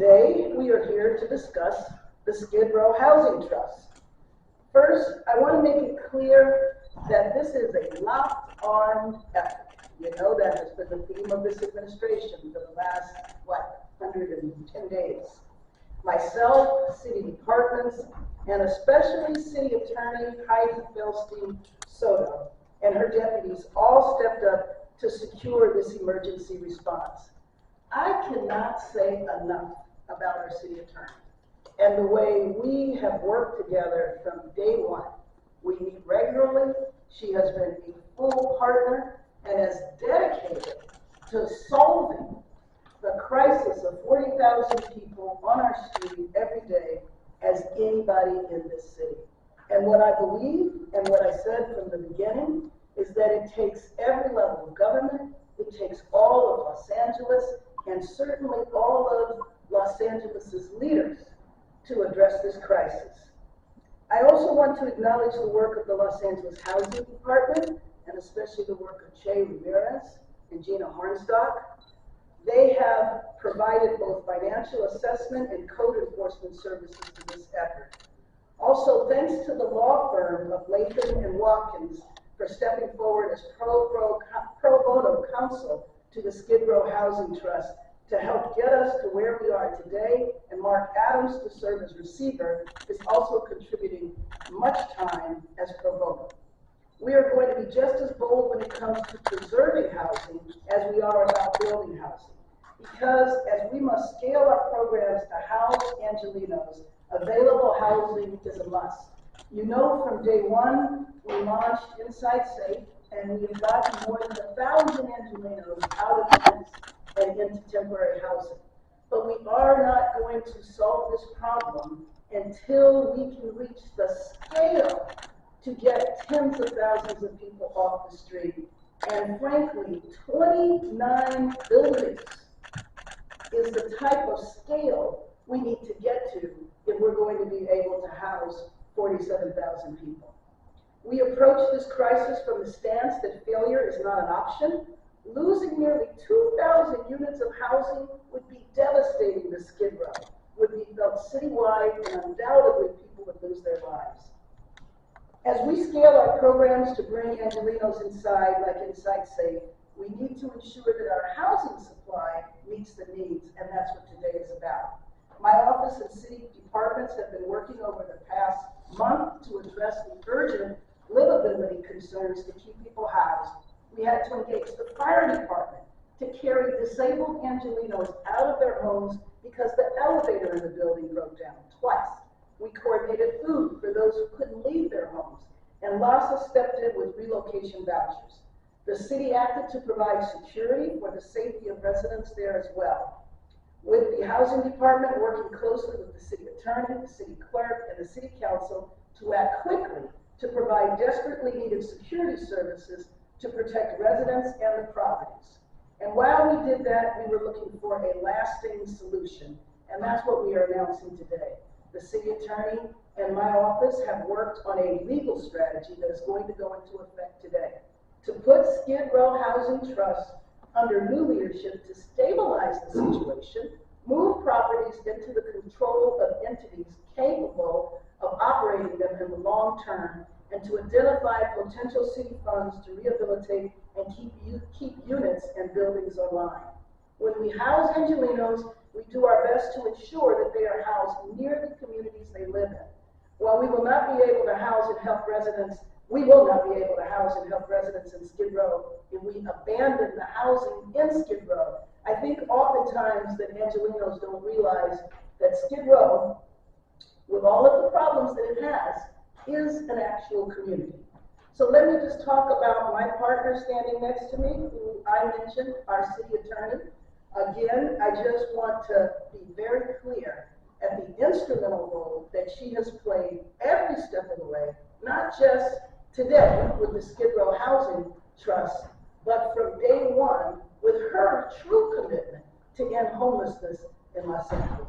Today, we are here to discuss the Skid Row Housing Trust. First, I want to make it clear that this is a locked-armed effort. You know that has been the theme of this administration for the last, 110 days. Myself, city departments, and especially City Attorney Hydee Feldstein, Soto, and her deputies all stepped up to secure this emergency response. I cannot say enough about our city attorney and the way we have worked together from day one. We meet regularly. She has been a full partner and is dedicated to solving the crisis of 40,000 people on our street every day as anybody in this city. And what I believe and what I said from the beginning is that it takes every level of government, it takes all of Los Angeles, and certainly all of Los Angeles' leaders to address this crisis. I also want to acknowledge the work of the Los Angeles Housing Department, and especially the work of Che Ramirez and Gina Hornstock. They have provided both financial assessment and code enforcement services to this effort. Also, thanks to the law firm of Latham and Watkins for stepping forward as pro bono counsel to the Skid Row Housing Trust to help get us to where we are today, and Mark Adams to serve as receiver is also contributing much time as pro bono. We are going to be just as bold when it comes to preserving housing as we are about building housing, because as we must scale our programs to house Angelenos, available housing is a must. You know, from day one, we launched Inside Safe, and we have gotten more than 1,000 Angelenos out of tents and into temporary housing. But we are not going to solve this problem until we can reach the scale to get tens of thousands of people off the street. And frankly, 29 buildings is the type of scale we need to get to if we're going to be able to house 47,000 people. We approach this crisis from the stance that failure is not an option. Losing nearly 2,000 units of housing would be devastating to Skid Row, would be felt citywide, and undoubtedly people would lose their lives. As we scale our programs to bring Angelenos inside, like Inside Safe, we need to ensure that our housing supply meets the needs, and that's what today is about. My office and city departments have been working over the past month to address the urgent livability concerns to keep people housed. We had to engage the fire department to carry disabled Angelenos out of their homes because the elevator in the building broke down twice. We coordinated food for those who couldn't leave their homes, and LASA stepped in with relocation vouchers. The city acted to provide security for the safety of residents there as well. With the housing department working closely with the city attorney, the city clerk, and the city council to act quickly to provide desperately needed security services to protect residents and the properties. And while we did that, we were looking for a lasting solution, and that's what we are announcing today. The city attorney and my office have worked on a legal strategy that is going to go into effect today to put Skid Row Housing Trust under new leadership to stabilize the situation, move properties into the control of entities capable of operating them in the long term, and to identify potential city funds to rehabilitate and keep units and buildings alive. When we house Angelenos, we do our best to ensure that they are housed near the communities they live in. While we will not be able to house and help residents, we will not be able to house and help residents in Skid Row if we abandon the housing in Skid Row. I think oftentimes that Angelenos don't realize that Skid Row, with all of the problems that it has, is an actual community. So let me just talk about my partner standing next to me, who I mentioned, our city attorney. Again, I just want to be very clear at the instrumental role that she has played every step of the way, not just today with the Skid Row Housing Trust, but from day one with her true commitment to end homelessness in Los Angeles.